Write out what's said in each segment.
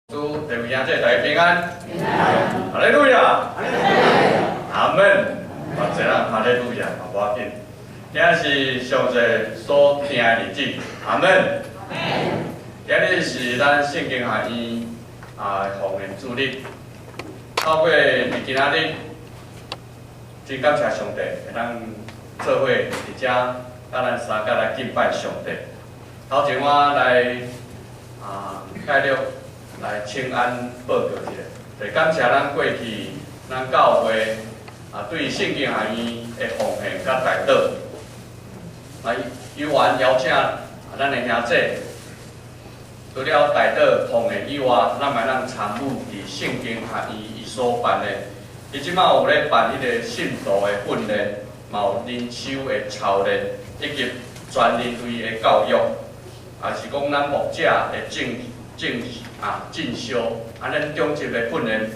祝第位兄姐大家平安。哈利路亚。阿门。或者人哈利路亚，无要紧。今是上帝所定的日子。阿门。今日是咱圣经学院奉献主日，透过今仔日，真感谢上帝，会当做伙伫遮，甲咱三甲来敬拜上帝。头前我来介绍。 来请安报告一下，就感谢咱过去咱教会对圣经学院的奉献甲代祷，有缘邀请咱的兄姐，除了代祷奉献以外，咱嘛咱参与伫圣经学院伊所办的，伊即摆有咧办迄个信徒的训练，嘛有灵修的操练，以及全人类的教育，也是讲咱牧者的进修，咱中级的训练，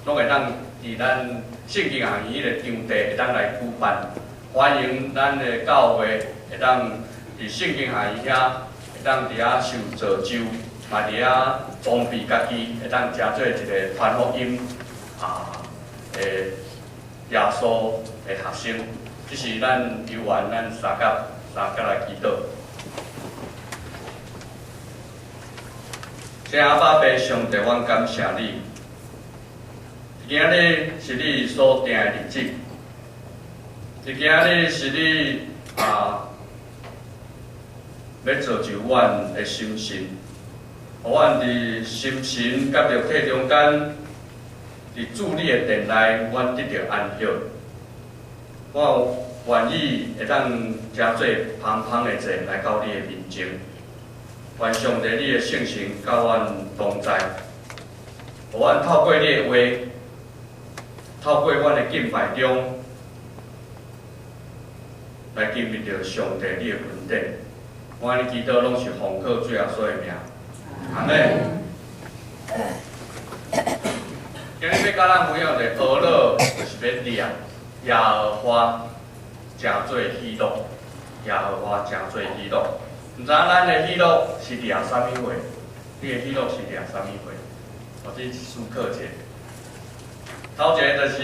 拢会当伫咱圣经学院迄个场地会当来举办，欢迎咱的教会会当伫圣经学院遐会当伫遐受造就，嘛伫遐装备家己，会当诚做一个传福音的耶稣的学生，这是咱有缘咱三甲来祈祷。 亲阿爸爸上帝，阮感谢你。今日是你所定的日子，今日是你要造就阮的心神，互阮伫心神甲肉体中间，伫主你的殿内，阮得到安息。我愿意会当诚做芳芳的坐来到你的面前。 愿上帝你的圣神甲阮同在，互阮透过你的话，透过阮的敬拜中，来经历着上帝你的恩典。我安尼祈祷拢是奉靠主耶稣的名，阿门。今日要甲咱分享一个俄勒，就是要掠耶和华诚做喜乐，耶和华诚做喜乐。 毋知咱的喜乐是掠啥物货？你的喜乐是掠啥物货？或者思考者。头一个就是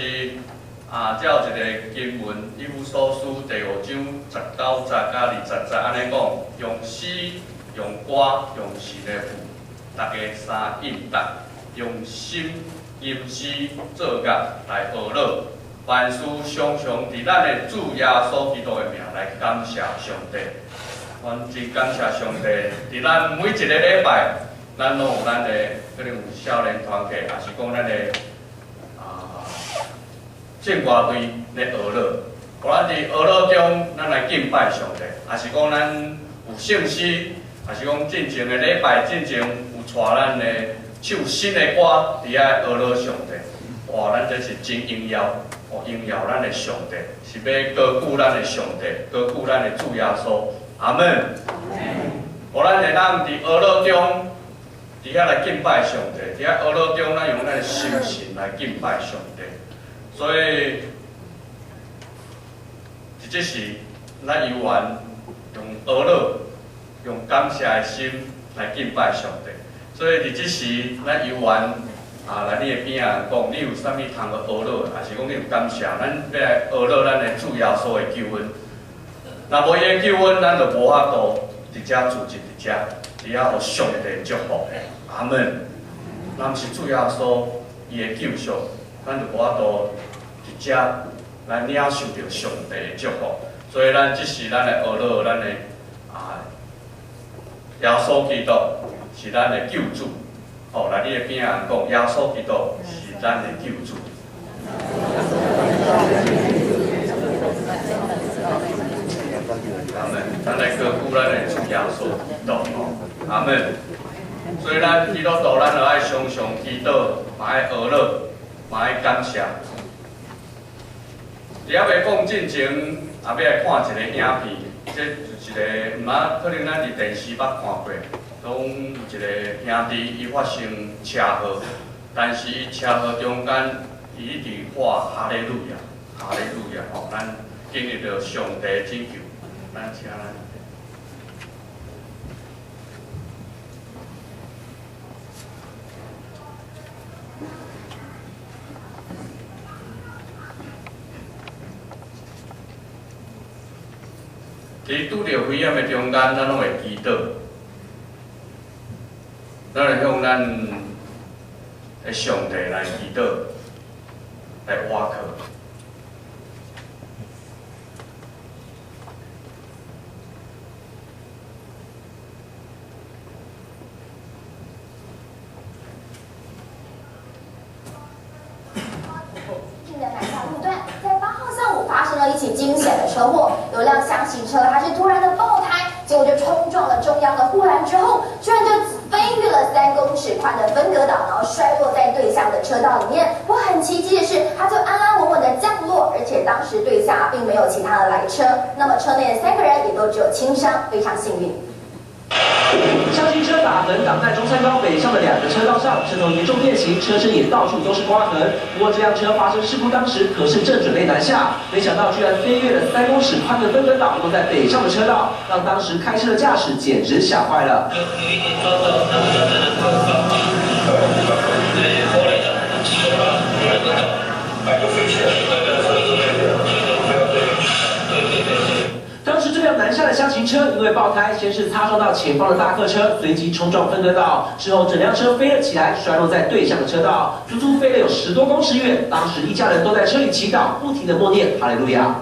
照一个经文，《以弗所书》第5章19节甲20节安尼讲：用诗、用歌、用神的父，大家三应答，用心吟诗作乐来学乐，万事常常伫咱的主耶稣基督的名来感谢上帝。 阮真感谢上帝，伫咱每一个礼拜，咱拢有咱的可能有少年团契，也是讲咱的正歌队咧学乐。互咱伫学乐中，咱来敬拜上帝，也是讲咱有信心，也是讲进前的礼拜进前有带咱的唱新的歌伫遐学乐上帝。哇，咱这是真荣耀，荣耀咱的上帝，是要高举咱的上帝，高举咱的主耶稣。 阿门。互咱会当伫学乐中，伫遐来敬拜上帝。伫遐学乐中，咱用咱的心神来敬拜上帝。所以，伫即时，咱有缘用学乐，用感谢的心来敬拜上帝。所以伫即时，咱有缘来你的边仔讲，你有啥物通去学乐，还是讲你有感谢，咱要来学乐咱的主耶稣的救恩。 若无伊的救恩，咱就无法度伫遮住伫遮，伫遐互上帝祝福。阿门。若毋是主耶稣伊的救赎，咱就无法度伫遮来领受着上帝的祝福。所以咱即是咱的学乐，咱的耶稣基督是咱的救主。来你的边仔讲，耶稣基督是咱的救主。 阿门，咱来高举咱的主耶稣基督，阿门。所以咱基督徒，咱就爱常常祈祷，嘛爱学乐，嘛爱感谢。伫还袂讲进前，也要来看一个影片，这就是一个，可能咱伫电视捌看过，讲有一个兄弟伊发生车祸，但是伊车祸中间，伊一直喊哈利路亚，哈利路亚，咱经历着上帝拯救。 咱请咱。伫拄着危险的中间，咱拢会祈祷，咱会向咱的上帝来祈祷，来挖靠。一起惊险的车祸，有辆厢型车它是突然的爆胎，结果就冲撞了中央的护栏之后，居然就飞越了3公尺宽的分隔岛，然后摔落在对向的车道里面。不过很奇迹的是，它就安安稳稳的降落，而且当时对向并没有其他的来车，那么车内的3个人也都只有轻伤，非常幸运。厢型车打横挡在中山高北上的2个车道上，车头严重变形，车身也到处都是刮痕。不过这辆车发生事故当时可是正准备南下，没想到居然飞越了3公尺宽的分隔岛，落在北上的车道，让当时开车的驾驶简直吓坏了。当时这辆南下的厢型车因为爆胎，先是擦撞到前方的大客车，随即冲撞分隔岛，之后整辆车飞了起来，摔落在对向的车道，足足飞了有10多公尺远。当时一家人都在车里祈祷，不停地默念哈利路亚。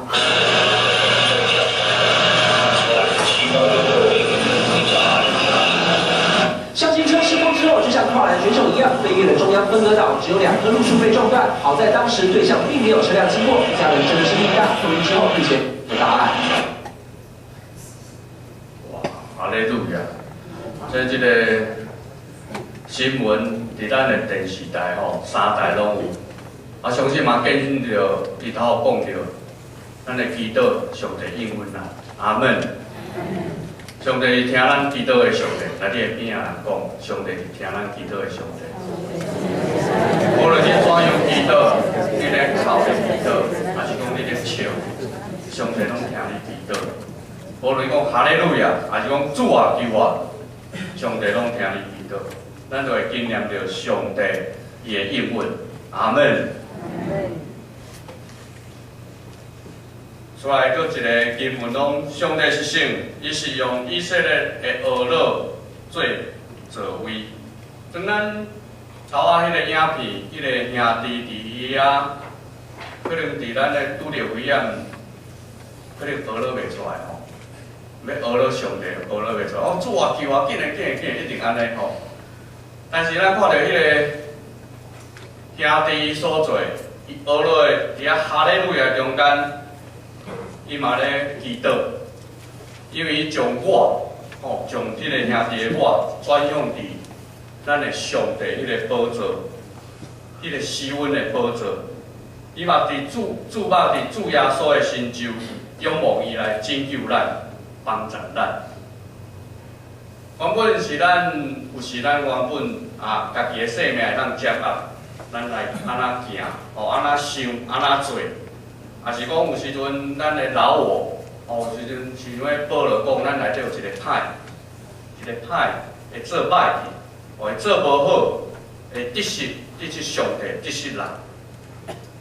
厢型车失控之后，就像跨栏选手一样，飞越了中央分隔岛，只有2棵路树被撞断。好在当时对向并没有车辆经过，一家人真的是命大。送医之后，目前有答案。哈利路亚！即个新闻伫咱的电视台吼，3台拢有，啊，相信嘛见证着伊头讲着，咱的祈祷上帝应允啦，阿门。上帝听咱祈祷的上帝，来你的边啊人讲，上帝是听咱祈祷的上帝。无论你怎样祈祷，你咧哭的祈祷，还是讲你咧笑，上帝拢听你祈祷。无论讲哈利路亚，还是讲主啊救我，上帝拢听你祈祷，咱就会经验到上帝伊的应允。阿门。出来搁一个经文讲，上帝是圣，伊是用以色列的恶佬做座位。当咱头仔迄个影片，迄个兄弟伫伊啊，可能伫咱的拄着危险，可能恶佬袂出来吼。要学了上帝，学了袂出。哦，主啊救我，紧来，一定安尼吼。但是咱看到迄个兄弟所做，伊学了的伫遐哈利路亚中间，伊嘛咧祈祷，因为伊将我，将即个兄弟的我转向伫咱的上帝迄个宝座，迄个施恩的宝座。伊嘛伫主嘛伫主耶稣的身周，仰望伊来拯救咱。帮助咱，原本是咱有时咱原本家己的生命会当接纳，咱来安那行，安那想，安那做，也是讲有时阵咱的老我，有时阵是因为保罗讲，咱内底有一个歹会做歹去，会做无好，会得失上帝，得失人。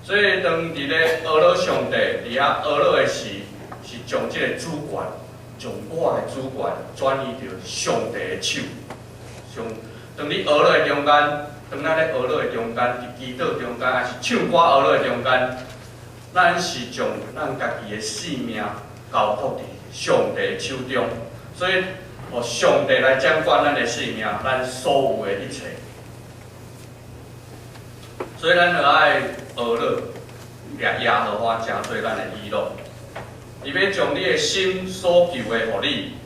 所以当伫咧学了上帝，伫遐学了的是将即个主权。将我的主权转移到上帝的手，当你学了的中间，当咱咧学了的中间，伫祈祷中间，还是唱歌学了的中间，咱是将咱家己的性命交托伫上帝的手中，所以，互上帝来掌管咱的性命，咱所有的一切。所以，咱就爱学了，耶和华诚做咱的依乐。伊要将你的心所求的，互你，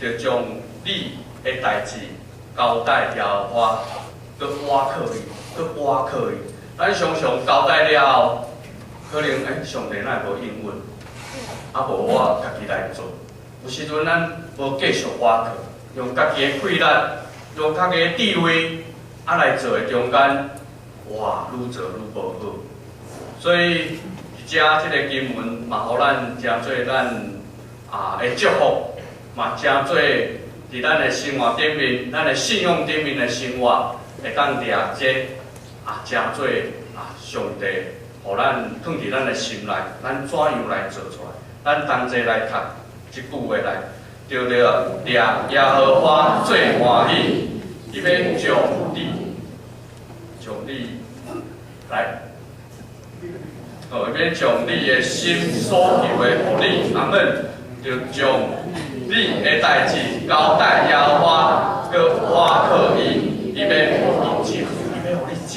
就将你的代志交代耶和华，搁挖靠伊。咱常常交代了后，可能上帝咱无应允，无我家己来做。有时阵咱无继续挖靠，用家己的气力，用家己的智慧，来做的中间，哇，愈做愈无好。所以。遮即个经文嘛，互咱诚做咱的祝福，嘛诚做伫咱的生活顶面、咱的信仰顶面的生活，会当掠这诚做上帝，互咱放伫咱的心内，咱怎样来做出来？咱同齐来读句话来，着着掠耶和华最欢喜，伊要将你来，伊要将你的心所求的，互你，阿们，就将你的代志交代耶和华，搁瓦克伊，伊要互你食，伊要互你食。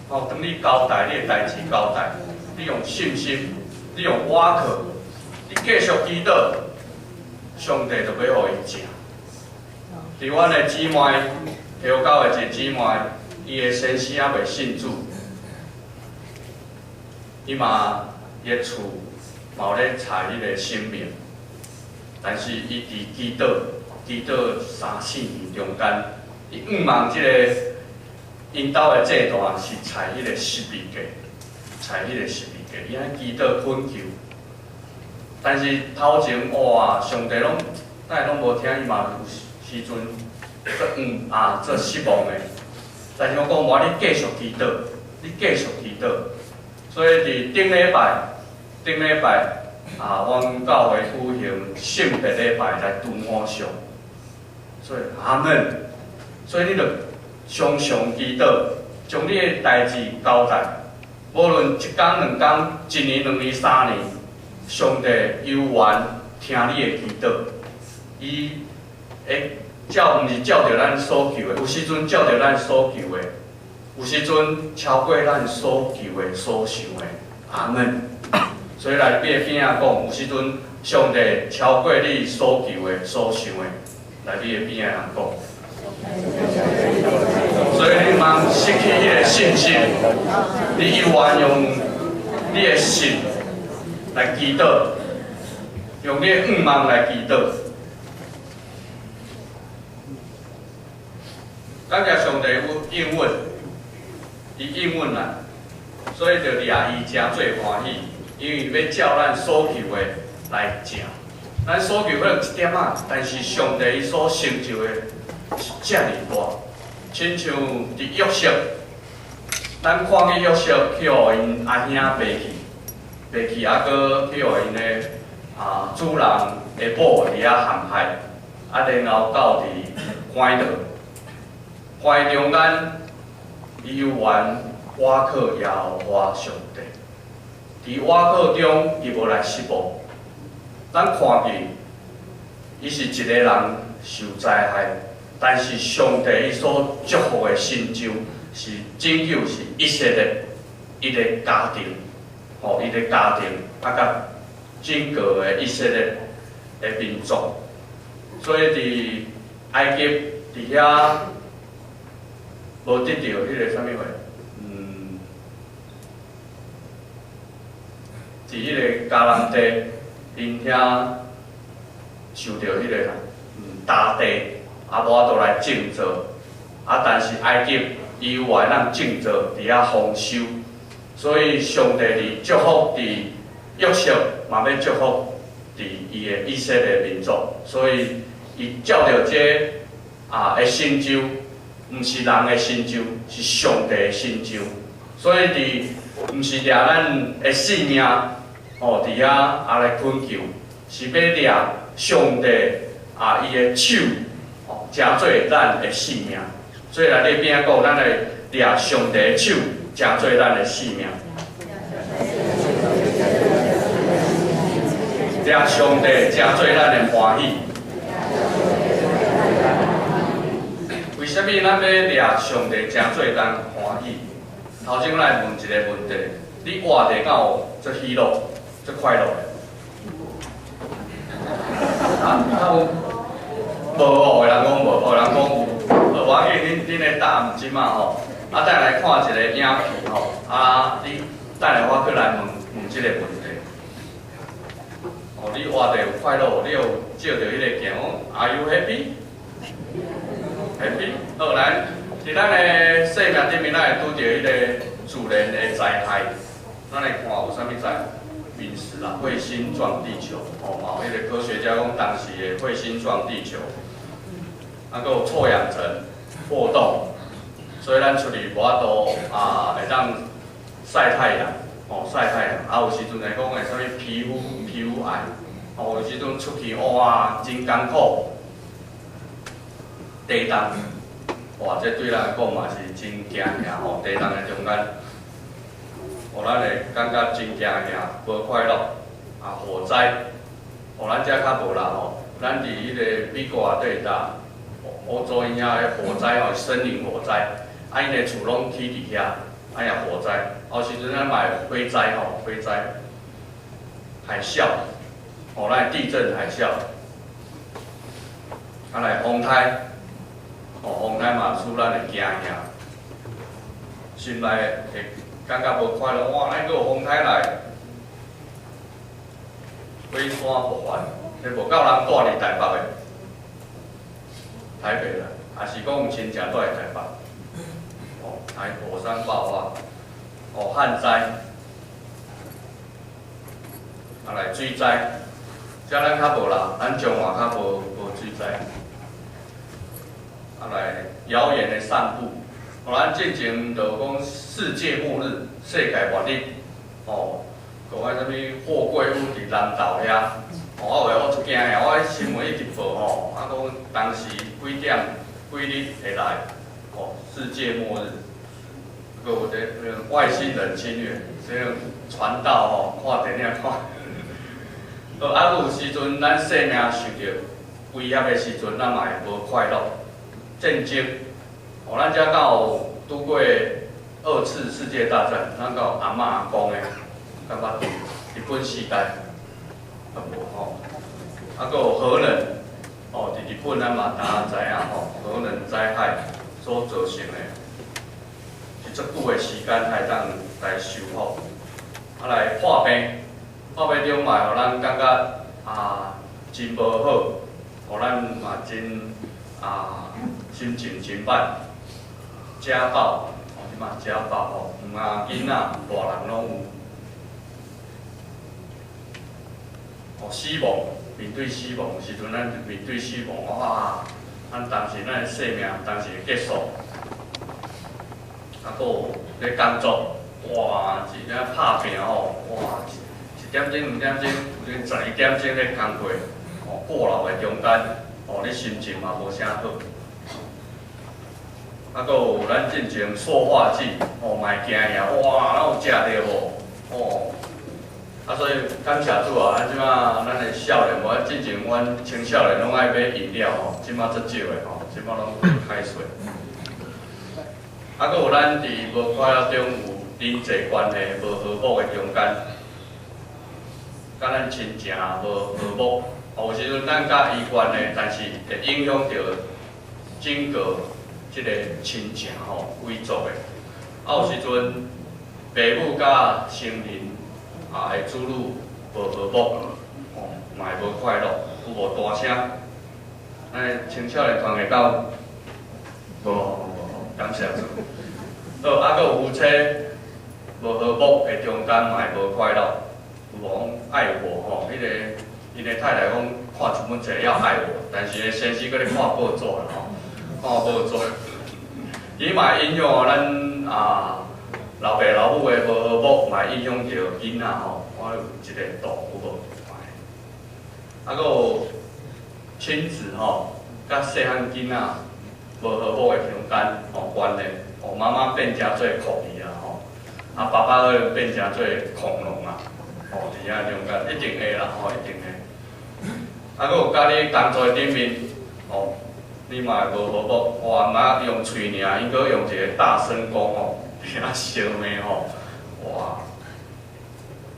哦，当你交代你的代志交代，你用信心，你用瓦克，你继续祈祷，上帝就要互伊食。伫阮的姊妹，下教的一个姊妹，伊的先生还未信主，伊嘛伊的厝嘛有咧查迄个生命，但是伊伫祈祷3-4年中间，伊望即个因兜的祭坛是采迄个十字架，伊安祈祷恳求，但是头前哇，上帝拢咱拢无听，伊嘛有时阵做失望的。但是我讲无，你继续祈祷，你继续祈祷。所以伫顶礼拜阮教会举行圣别礼拜来敦煌上，所以阿门。所以你着常常祈祷，将你的代志交代，无论1天、2天、1年、2年、3年，上帝有缘听你的祈祷，伊会毋是照着咱所求的，有时阵照着咱所求的，有时阵超过咱所求的、所想的，阿门。所以来你的边仔讲，有时阵上帝超过你所求的、所想的，来你的边仔人讲。所以你茫失去迄个信心，你有缘用你的心来祈祷，用你的望来祈祷。感谢上帝有应允，伊应允咱，所以就掠伊真最欢喜，因为要照咱所求的来食。咱所求可能一点仔，但是上帝伊所成就的遮尔大，亲像伫约瑟，咱看去约瑟去互因阿兄背去，啊，搁去互因的主人的某伫遐陷害，然后到伫关岛。关中间，伊有缘瓦靠耶和华上帝。伫瓦靠中，伊无来失望。咱看见，伊是一个人受灾害，但是上帝伊所祝福的成就是拯救是以色列伊个家庭，伊个家庭甲整个的以色列的民族。所以伫埃及伫遐。无得到迄个啥物话，伫迄个迦南地，因遐受到迄个大地，无法度来种植，但是埃及伊有缘咱种植伫遐丰收，所以上帝伫祝福伫约瑟，嘛要祝福伫伊的以色列民族，所以伊照着这的成就。毋是人的成就，是上帝的成就。所以伫毋是掠咱的性命，伫遐来困求，是要掠上帝伊的手，真做咱的性命。所以来你边讲，咱来掠上帝的手，真做咱的性命。掠上帝，真做咱的欢喜。为什么咱要掠上帝真做咱欢喜？头先我来问一个问题：你活地敢有做喜乐、做快乐的？有无哦？有人讲无，有人讲有。无要紧，恁的答案即嘛吼。等来看一个影片吼，你等来我过来问即个问题。你活地有快乐，你有照着迄个行，Are you happy？ 好，咱伫咱的生命顶面，咱会拄着迄个自然的灾害，咱来看有啥物灾？陨石啦，彗星撞地球，嘛有迄个科学家讲当时的彗星撞地球，搁有臭氧层破洞，所以咱出去无法度会当晒太阳，晒太阳，有时阵来讲会啥物皮肤癌，哦，有时阵出去哇，真艰苦，地动，哇，这对咱来讲嘛是真惊吓吼，地动的中间，互咱会感觉真惊吓，无快乐。啊，火灾，互咱遮较无啦吼，咱伫迄个美国啊对搭，欧洲因遐的火灾吼，森林火灾，啊因的厝拢起伫遐，哎呀火灾，后时阵咱嘛会火灾吼，火灾，海啸。哦，咱地震、海啸，啊来风台，哦风台嘛使咱会惊吓，心内会感觉无快乐。哇，咱个有风台来，飞山复还，你无够人住伫台北的，台北啦，也是讲有亲戚住伫台北，哦，台火山爆发，哦旱灾，啊来水灾。遮咱较无啦，咱中华较无水灾。啊来谣言的散布，哦，咱进前就讲世界末日、世界末日，哦，讲迄啥物货柜屋伫南投遐，哦，我出惊吓，我新闻一直报吼，啊讲当时几点几日会来，哦，世界末日，佮有啲外星人侵略，这样传道吼，看电影看。啊，有时阵咱生命受到威胁的时阵，咱嘛会无快乐。战争，哦，咱遮敢有拄过2次世界大战，咱敢有阿嬷阿公的，感觉日本时代，啊无吼，啊搁有核能，哦，伫日本咱嘛大家知影吼，核能灾害所造成的，是足久的时间才当来修复，啊来破病。破病中嘛，互咱感觉啊真无好，互咱嘛真心情真歹。家暴，哦，即嘛家暴吼，毋啊囡仔、大人拢有。哦，死亡，面对死亡，有时阵咱面对死亡，哇，咱当时咱的生命当时会结束。啊，搁有咧工作，哇，是咧拍拼吼，哇。1点钟、2点钟，有阵12点钟咧工课，哦，过劳的中间，哦，你心情嘛无啥好。啊，搁有咱进前塑化剂，哦，卖惊吓，哇，咱有食着无？哦，啊，所以感谢主啊，咱即马咱的少年，我进前阮青少年拢爱买饮料吼，即马足少的吼，即马拢开水。啊，搁有咱伫无快乐中有人际关系无和睦的中间。甲咱亲情无和睦，有时阵咱甲医院呢，但是会影响到整个即个亲情吼贵族的。啊，有时阵父母甲成人的子女无和睦，哦，嘛会无快乐，有无大声？咱青少年团会到无，感谢主。好，啊，搁有夫妻无和睦的中间嘛会无快乐。有讲爱我吼，伊个太太讲看出本册要爱我，但是先生搁咧看报纸啦吼，看报纸，伊嘛影响咱老爸老母的无和睦，嘛影响着囡仔吼，我有一个度有无？啊，搁有亲子吼，甲细汉囡仔无和睦的中间吼关系，哦，妈妈变成做酷儿啊吼，啊爸爸可能变成做恐龙啊。哦，伫遐中间一定会啦，吼，一定会。啊，搁有甲你工作顶面，哦，你嘛无和睦，哇，嘛用喙尔，伊搁用一个大声公吼，伫遐烧骂吼，哇，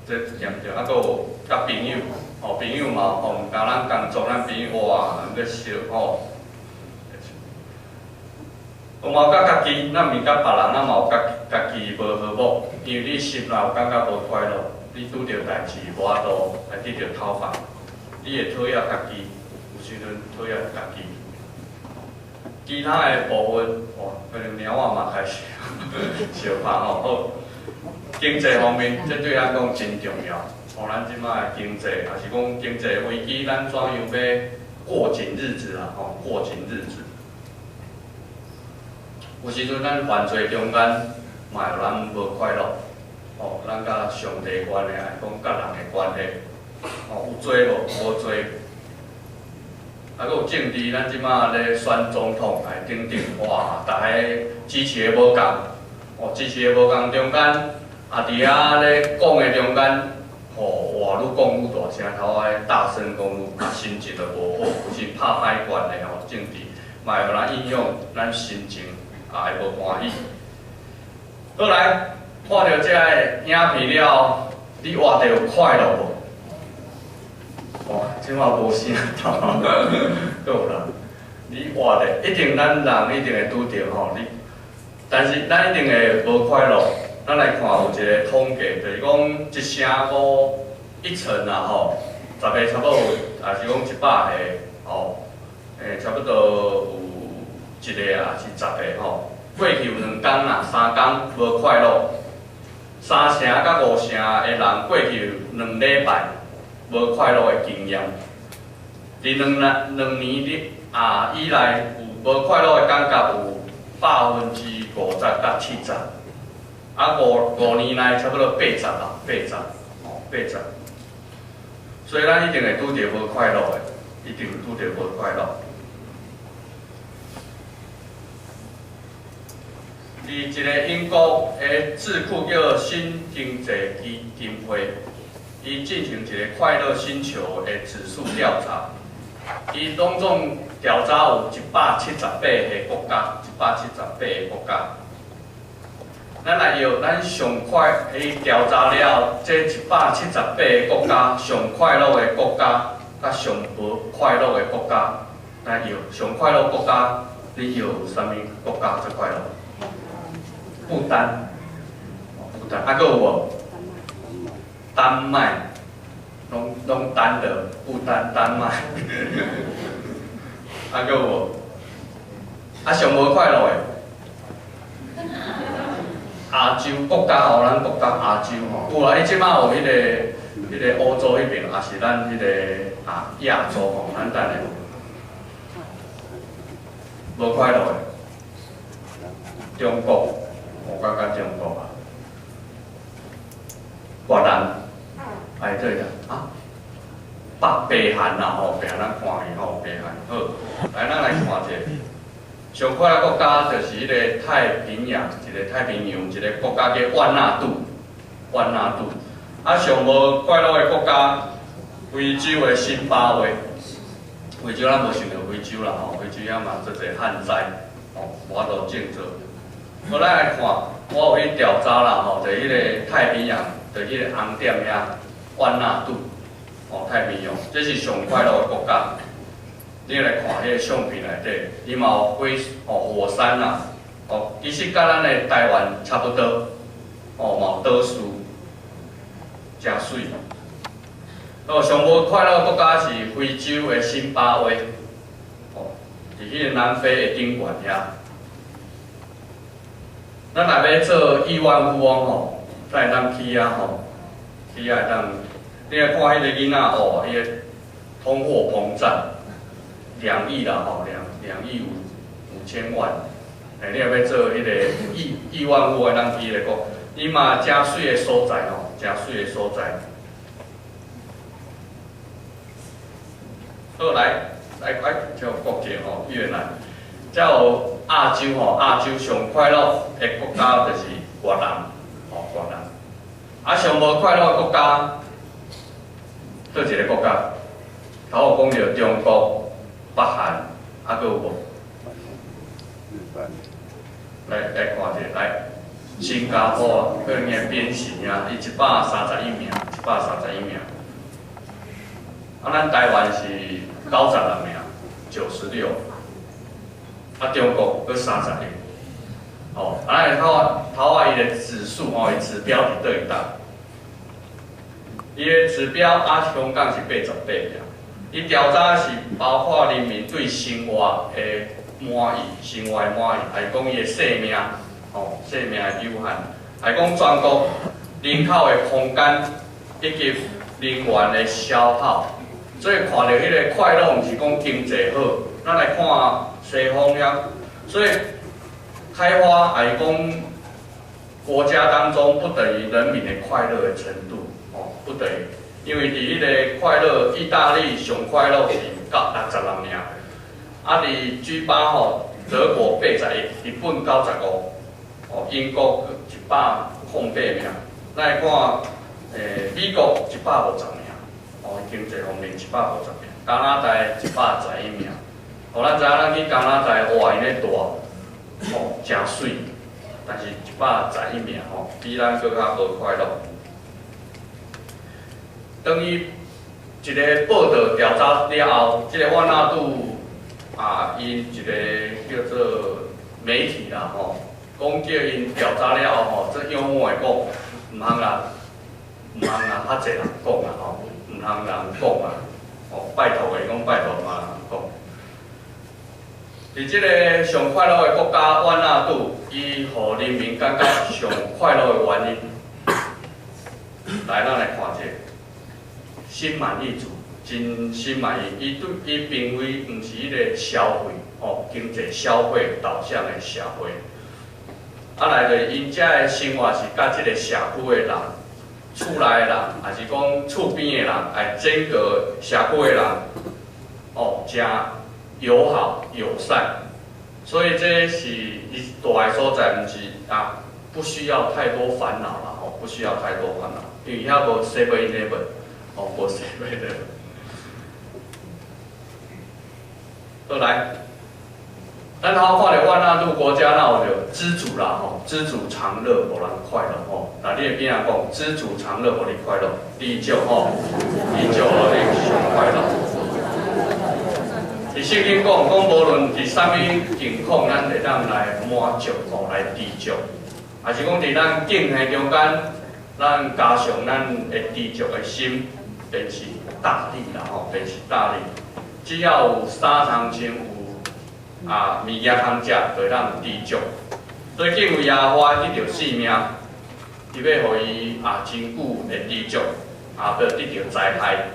这严重。啊，搁有甲朋友，哦，朋友嘛，吼，毋甲咱工作，咱朋友哇，搁烧吼。有嘛有甲家己，咱毋是甲别人，咱嘛有家己无和睦，因为你心内有感觉无快乐。你拄着代志无法度来得到讨伐，你会讨厌家己，有时阵讨厌家己。其他的部分，哇，可能猫仔嘛开始相拍吼。好，经济方面，这对咱讲真重要。哦，咱即摆的经济，也是讲经济危机，咱怎样要过紧日子啊？吼，过紧日子。有时阵咱犯罪中间，嘛有咱无快乐。哦，咱甲上帝关系，讲甲人的关系，哦，有做无？无做。啊，佮有政治，咱即马咧选总统，来顶顶，哇，大家支持的无共，哦，支持的无共中间，啊，伫遐咧讲的中间，哦，哇，愈讲愈大声，头仔大声讲愈，啊，心情就无好，有时拍歹惯的吼政治，嘛会互咱影响咱心情，啊，会无欢喜。倒来，看到这个影片了，你活得有快乐无？哇，即马无声头，够啦！你活的一定咱人一定会拄着吼你，但是咱一定会无快乐。咱来看有一个统计，就是讲一声五一层啊吼，10个差不多有，也是讲100个吼，差不多有一个啊是10个吼。过去有2天啊、3天无快乐，3成甲5成的人过去2礼拜。无快乐的经验，伫2年以来有无快乐的感觉有50%到70%，啊5年内差不多80%啦，80%，哦80%，所以咱一定会拄着无快乐的，一定拄着无快乐。伫一个英国的智库叫新经济基金会。伊进行一个快乐星球的指数调查，伊拢总调查有178个国家，178个国家。咱来由咱上快，伊调查了这178个国家上快乐的国家，甲上无快乐的国家。来由上快乐国家，你有啥物国家最快乐？不丹，不丹，啊，还有无？丹麦，拢丹的，不丹丹麦，啊个无，啊上无快乐的，亚洲国家吼，咱国家亚洲吼，有啊，伊即马有迄个欧洲迄边，也是咱迄个亚洲吼，咱等下无快乐的，中国，我感觉中国啊，越南。哎，对啦，北韩啦吼，北韩咱看去吼，北韩好，来咱来看者，上快乐国家就是迄个太平洋，一个太平洋一个国家叫万纳度，啊上无快乐的国家，非洲的津巴威，非洲咱无想到非洲啦吼，非洲遐嘛做者旱灾，吼无法度种植。好，咱来看，我有去调查啦吼，就迄个太平洋，就迄个红点遐。万纳度，哦，太平洋，这是上快乐的国家。你来看迄个相片内底，伊嘛有火山啦，哦，其实甲咱的台湾差不多，哦，嘛有岛屿，真水。哦，上无快乐的国家是非洲的津巴威，哦，伫迄个南非的顶悬遐。咱若要做亿万富翁吼，咱会当去啊吼。去会当，你来看迄个囡仔哦，伊个通货膨胀2亿啦吼，2亿5千万，你若要做迄个亿万富翁，咱去来讲，伊嘛真水的所在吼，真水的所在。好，来叫国际吼，越南，再有亚洲吼，亚洲上快乐的国家就是越南，吼越南。啊，上无快乐的国家，倒一个国家？头有讲到中国、北韩，啊，搁有无？来看者，来新加坡啊，佢个变形啊，伊131名，啊，咱台湾是92名，96，啊，中国搁31。哦，啊，咱头仔伊个指数吼，伊指标伫倒一档？伊个指标香港是88名，伊调查是包括人民对生活的满意，还是讲伊个生命，哦，生命的有限，还是讲全国人口的空间以及能源的消耗。所以看到迄个快乐，毋是讲经济好，咱来看西方遐，所以。开发还是讲国家当中不等于人民的快乐的程度，哦，不等于。因为伫迄个快乐，意大利上快乐是96名，啊，伫 G8吼，德国81，日本95，哦，英国108名，咱来看，美国150名，哦，经济方面150名，加拿大111名，哦，咱知影咱去加拿大哇，因咧大，哦，真水，但是111名吼，比咱搁较无快乐。等于一个报道调查了后，这个万纳度啊，因一个叫做媒体啦吼，讲叫因调查了后吼，这幽默的讲，唔通人较济人讲啦吼，唔通人讲啊，哦，拜托的讲拜托嘛人讲。伫即个上快乐的国家万纳度，伊互人民感觉上快乐的原因，来咱来看者。心满意足，真心满意。伊并非毋是迄个消费哦，经济消费导向的社会。啊来着，因遮的生活是甲即个社区的人、厝内的人，还是讲厝边的人，还整个社区的人，哦，真友好友善。所以这是伊住的所在，毋是啊，不需要太多烦恼啦，哦，不需要太多烦恼，因为遐无 7-Eleven。哦，无设备的。倒来，咱好看着万纳度国家那有着知足啦吼，知足常乐，互人快乐吼。那你会边人讲知足常乐，互你快乐，第九吼，第九互你上快乐。伫圣经讲，无论伫啥物情况，咱会当来满足吼，来知足，还是讲伫咱境内中间，咱加上咱会知足的心。便是大利啦吼，便是大利。只要有衫通穿，有物件通食，就会当知足。所以敬畏耶和华得着性命，伊要互伊真久会知足，要得着灾害。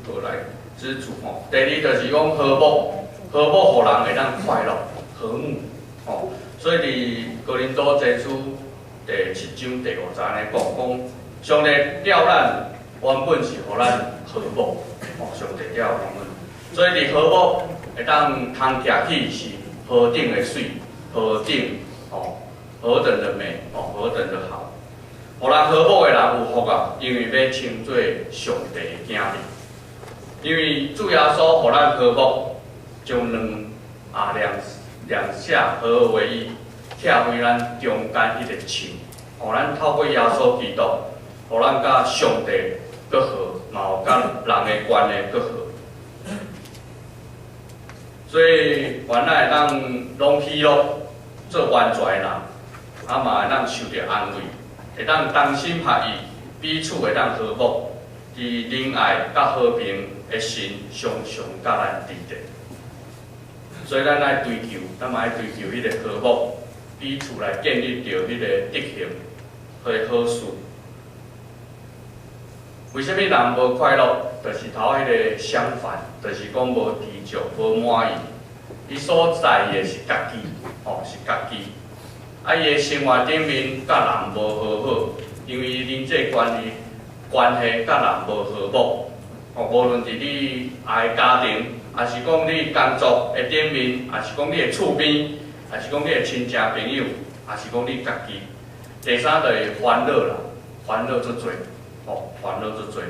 过来知足吼。第二就是讲和睦，和睦互人会当快乐、和睦吼。所以伫哥林多前书。第7章第5节安尼讲，上帝了咱原本是互咱和睦，哦，上帝了原本，所以伫和睦会当通徛起是何等的水，何等哦，何等的美，哦，何等的好。互人和睦的人有福啊，因为要称做上帝的囝儿。因为主耶稣互咱和睦，将两下合而为一。拆开咱中间迄个墙，互咱透过耶稣基督，互咱甲上帝搁好，嘛有甲人的关系搁好。所以原来咱拢喜乐，做完全的人，啊嘛会当受到安慰，会当同心合意，彼此会当和睦，伫仁爱甲和平的神常常甲咱伫地。所以咱来追求，咱嘛爱追求迄个和睦。彼此来建立着迄个德行和好事。为什么人无快乐？就是头迄个相反，就是讲无知足、无满意。伊所在意的是家己，哦，是家己。啊，伊的生活顶面甲人无和好，因为人际关系甲人无和睦。哦，无论伫你的家庭，还是讲你工作的顶面，还是讲你的厝边。还是讲你的亲戚朋友，还是讲你家己。第三就是烦恼啦，烦恼足多，哦，烦恼足多。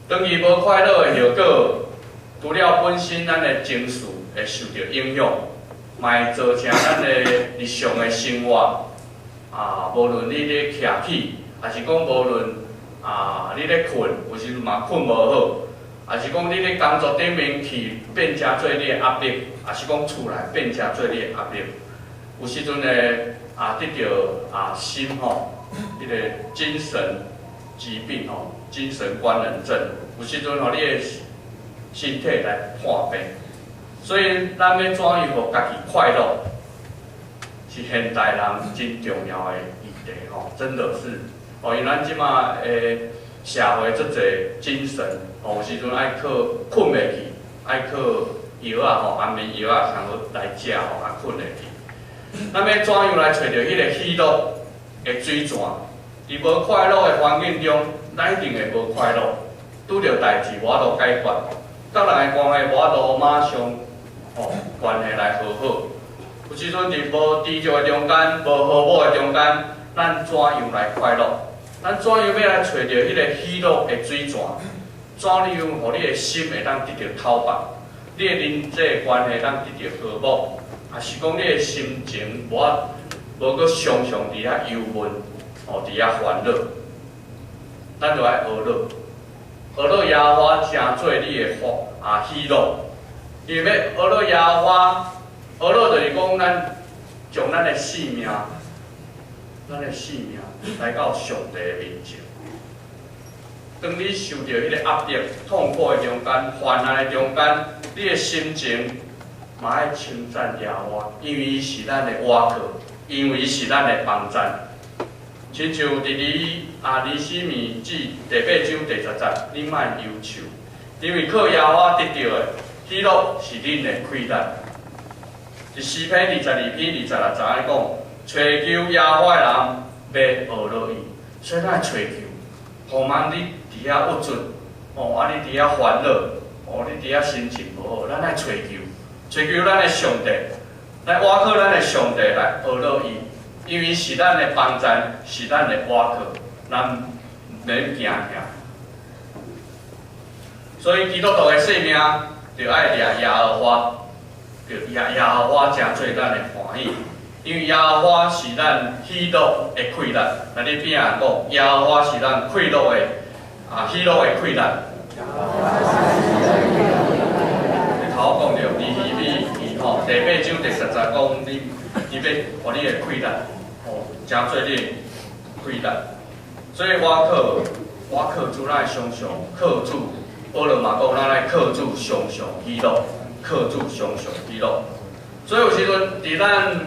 当伊无快乐的后果，除了本身咱的情绪会受到影响，嘛会造成咱的日常的生活啊，无论你咧徛起，还是讲无论你咧困，有时嘛困无好。还是讲你咧工作顶面去变成做你的压力，还是讲厝内变成做你的压力，有时阵咧得着心吼，迄个精神疾病吼，精神官能症，有时阵吼你的身体来破病，所以咱要怎样互家己快乐，是现代人真重要的议题吼，真的是哦，因咱即马社会足侪精神，有时阵爱靠困袂去，爱靠药啊吼，安眠药啊，通好来食吼，啊困袂去。咱要怎样来找到迄个喜乐的水泉？伫无快乐的环境中，咱一定会无快乐。拄着代志无法度解决，甲人的关系无法度马上关系来和好。有时阵伫无治疗的中间，无和睦的中间，咱怎样来快乐？咱怎样要来找到迄个喜乐的水泉？怎样互你的心会当得到透白？你的人际关系当得到和睦？也是讲你的心情无搁常常伫遐忧闷，伫遐烦恼，咱就爱学乐。学乐耶和华成做你的喜乐，因为要学乐耶和华，学乐就是讲咱将咱的性命来到上帝的面前。当你受到迄个压力、痛苦的中间、患难的中间，你的心情嘛爱称赞耶和华，因为伊是咱的倚靠，因为伊是咱的帮助。亲像伫尼希米记第8章第10节，你莫忧愁，因为靠耶和华得到的喜乐是恁的快乐。伫诗篇22篇26节讲，找求耶和华的人要学乐伊，所以咱找求，互望你伫遐郁卒，你伫遐烦恼，你伫遐心情无好，咱来找求咱的上帝，来倚靠咱的上帝来学乐伊。因为是咱的帮助，是咱的倚靠，咱免惊。所以基督徒的性命，就爱掠耶和华，就耶和华诚做咱的欢喜。因为耶和华是咱喜乐的快乐。那你边啊讲，耶和华是咱快乐的喜乐的快乐。你头讲着，尼希米第8章第10节讲你要互你的快乐。诚做你快乐，所以我靠主咱常常靠主，保罗嘛讲咱来靠主常常喜乐，靠主常常喜乐。所以有时阵伫咱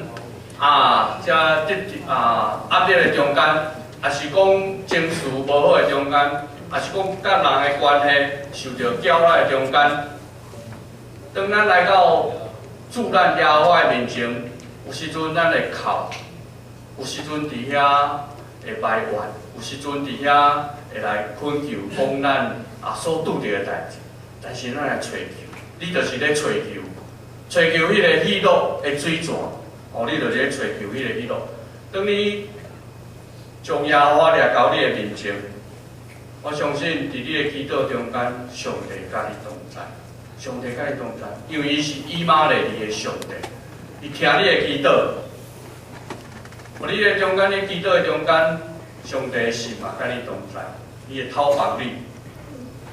压力的中间，也是讲情绪无好的中间，也是讲甲人的关系受到搅扰的中间，当咱来到主咱耶和华的面前，有时阵咱会哭。有时阵伫遐会埋怨，有时阵伫遐会来恳求，讲咱所拄着的代志。但是咱来找求，你就是咧找求迄个喜乐的水泉。你就是咧找求迄个喜乐。当你将耶和华掠到你的面前，我相信伫你的祈祷中间，上帝甲你同在，上帝甲你同在，因为伊是以马内利的上帝，伊听你的祈祷。你的中间，你祈祷的中间，上帝的心嘛，甲你同在，伊会透帮你，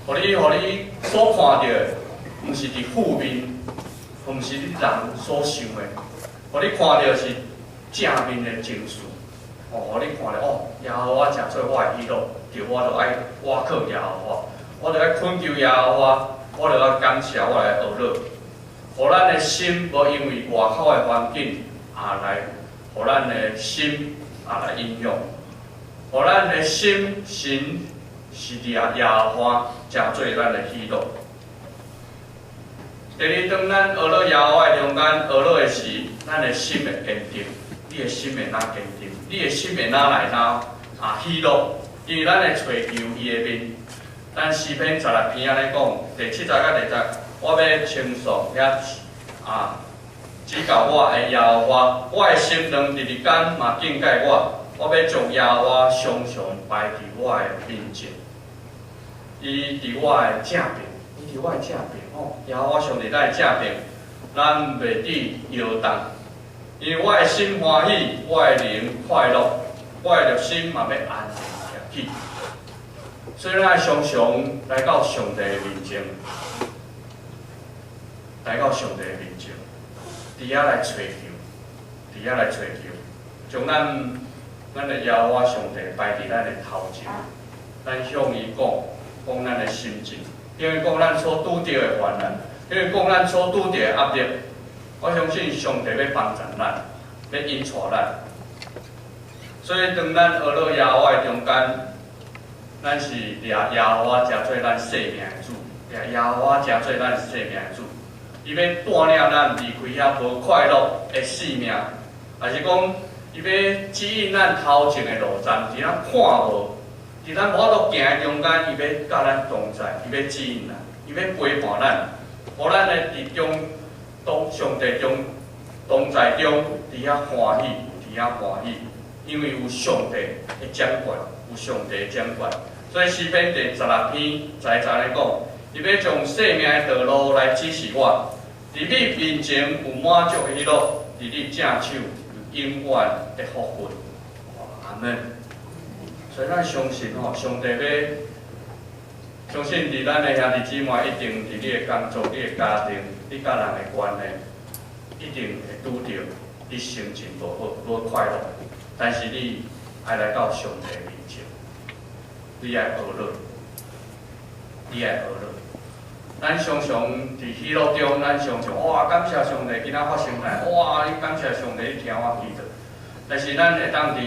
互你所看到的，毋是伫负面，毋是你人所想的，互你看到是正面的情绪，互你看到耶和华诚做我的喜乐，就我就爱倚靠耶和华，我就爱恳求耶和华，我就爱感谢我的学乐，互咱的心无因为外口的环境来。互咱的心来影响，互咱的心是耶和华诚做咱的喜乐。第二，当咱学乐耶和华的中间，学乐的时，咱的心会坚定，你的心会哪坚定，你的心会哪来喜乐，因为咱会找求伊的面。咱诗篇16篇咧讲，第7节甲第10节，我要称颂指教我的耶和华，我的心肠日日间嘛敬戒我。我要将耶和华常常摆伫我的面前，伊伫我的正边，伊伫我的正边耶和华上帝咱的正边，咱袂抵摇动。因为我的心欢喜，我的灵快乐，我的肉心嘛要安静起。所以咱常常来到上帝的面前，伫遐来找求，将咱的耶和华上帝摆伫咱的头前，咱向伊讲咱的心情，因为讲咱所拄着的患难，因为讲咱所拄着的压力，我相信上帝要帮助咱，要引带咱。所以当咱学乐耶和华的中间，咱是掠耶和华诚做咱生命的主，掠耶和华诚做咱生命的主。伊要带领咱离开遐无快乐的生命，还是讲伊要指引咱头前的路站，伫咱看无，伫咱无法度行的中间，伊要甲咱同在，伊要指引咱，伊要陪伴咱，互咱的伫上帝中同在中，伫遐欢喜，伫遐欢喜，因为有上帝的掌管，有上帝的掌管。所以诗篇第16篇在咧讲，伊要将生命的道路来指示我，伫你面前有满足的喜乐，伫你正手有永远的福分。阿门。所以咱相信吼，上帝要相信伫咱的兄弟姊妹，一定伫你的工作、你的家庭、你甲人的关系，一定会拄着你心情无好、无快乐。但是你爱来到上帝面前。你爱学乐，你爱学乐。咱常常伫喜乐中，咱常常哇，感谢上帝，今仔发生来，哇，你感谢上帝，你听我祈祷。但是咱会当伫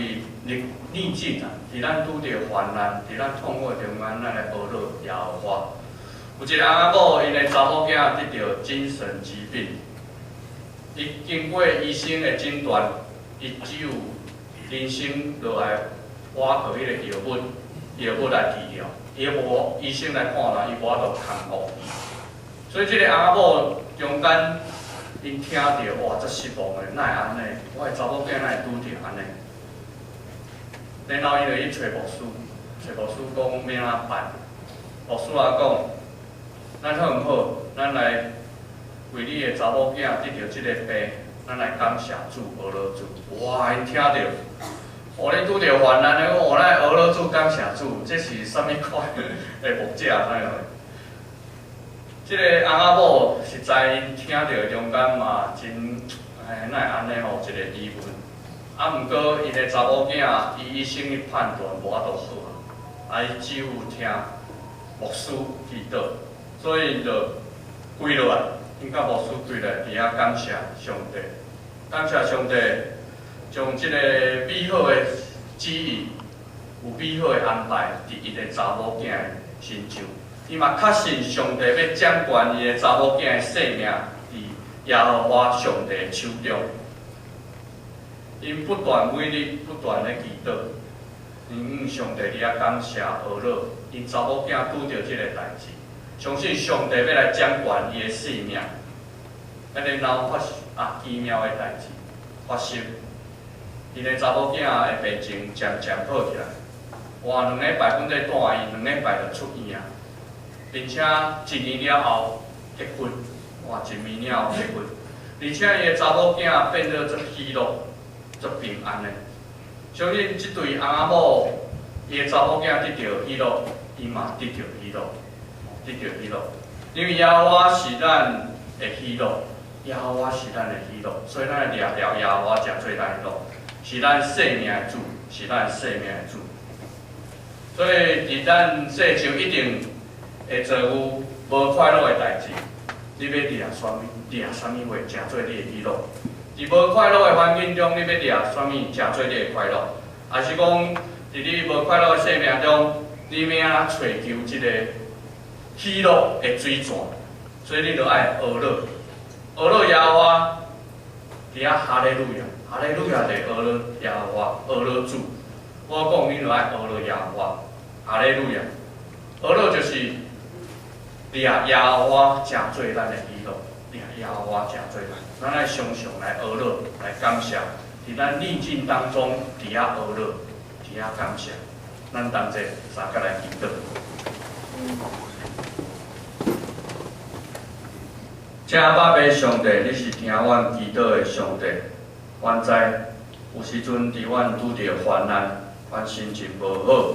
逆境啊，伫咱拄着患难，伫咱痛苦中间，咱来学乐耶和华。有一个阿某，因的查某囝得着精神疾病，伊经过医生的诊断，伊只有人生落来挖靠迄个药物来治疗，伊无医生来看啦，伊无法度康复。所以即个阿某中间，因听到哇，足失望的，哪会安尼？我的查某囝哪会拄着安尼？然后伊就去找牧师，找牧师讲要安怎办？牧师也讲，咱好毋好？咱来为你的查某囝得到即个病，咱来感谢主，阿罗主。哇，因听到。哦，你拄着患难的，我来俄罗主感谢主，这是啥物款的牧者安尼？即个翁仔某实在因听到中间嘛，真哪会安尼吼一个疑问。啊，毋过因的查某囝，伊医生的判断无法度好啊，伊只有听牧师祈祷，所以因就跪落来，因甲牧师跪来，伫遐感谢上帝，感谢上帝。将即个美好的旨意、有美好的安排伫伊个查某囝的身上，伊嘛确信上帝要掌管伊个查某囝的生命伫耶和华上帝的手中。因不断每日不断的祈祷，因上帝伫遐感谢阿乐，因查某囝拄着即个代志，相信上帝要来掌管伊的性命，然后奇妙的代志发生。因的查某囝的病情渐渐好起来，哇，2礼拜本在住院，2礼拜就出院啊，并且1年了后结婚，哇，1年了后结婚，而且伊的查某囝变得足喜乐、足平安的。相信即对翁仔某，伊的查某囝得到喜乐，伊嘛得到喜乐，得到喜乐，因为耶和华是咱的喜乐，耶和华是咱的喜乐，所以咱要抓牢耶和华，诚做咱的乐。是咱生命的主，是咱生命的主。所以伫咱世上一定会做有无快乐的代志。你要抓啥物？抓啥物话，诚做你的喜乐。伫无快乐的环境中，你要抓啥物，诚做你的快乐。还是讲，伫你无快乐的生命中，你要安怎找求一个喜乐的水泉？所以你就爱学乐，学乐耶和华，伫遐哈利路亚。哈利路亚的学乐耶和华，学乐主。我讲你就爱学乐耶和华，哈利路亚。学乐就是抓耶和华，诚做咱的喜乐，抓耶和华诚做咱。咱来常常来学乐，来感谢，伫咱逆境当中，伫遐学乐，伫遐感谢。咱同齐三个来祈祷。请爸爸上帝，你是听阮祈祷的上帝。阮知有时阵伫阮拄着患难，阮心情无好，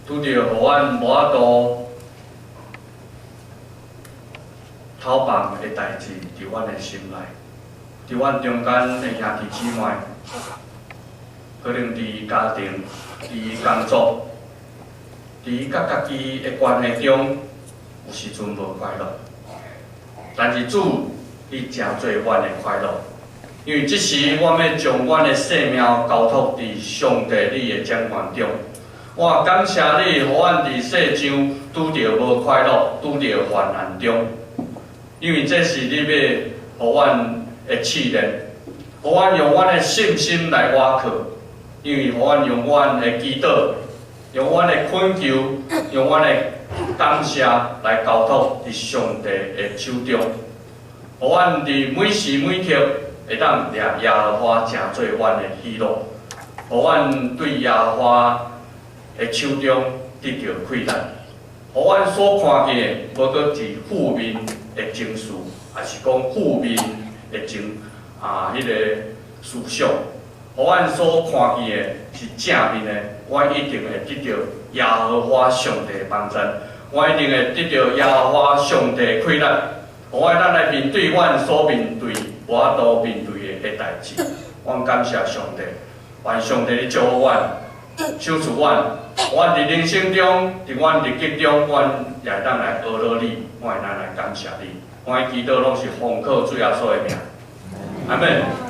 拄着互阮无法度透放的代志，伫阮的心内，伫阮中间的兄弟姊妹，可能伫家庭、伫工作、伫甲家己的关系中，有时阵无快乐，但是主，你诚做阮的快乐。因为即时，我要将阮的生命交托伫上帝你的掌管中。我感谢你，互阮伫世上拄着无快乐，拄着患难中。因为这是你要互阮的试炼，互阮用阮的信心来瓦靠，因为互阮用阮的祈祷，用阮的恳求，用阮的感谢来交托伫上帝的手中，互阮伫每时每刻会当掠耶和华成做阮的喜乐，互阮对耶和华的手中得到快乐，互阮所看见的无搁是负面的情绪，也是讲负面的迄个思想，互阮所看见的是正面的，阮一定会得到耶和华上帝的帮助，阮一定会得到耶和华上帝的快乐，互阮咱来面对阮所面对无法度面对的代志。阮感谢上帝，愿上帝咧祝福阮，守住阮，阮伫人生中，伫阮日记中，阮也会当来学乐你，阮会当来感谢你。阮祈祷拢是奉靠主耶稣的名，阿门。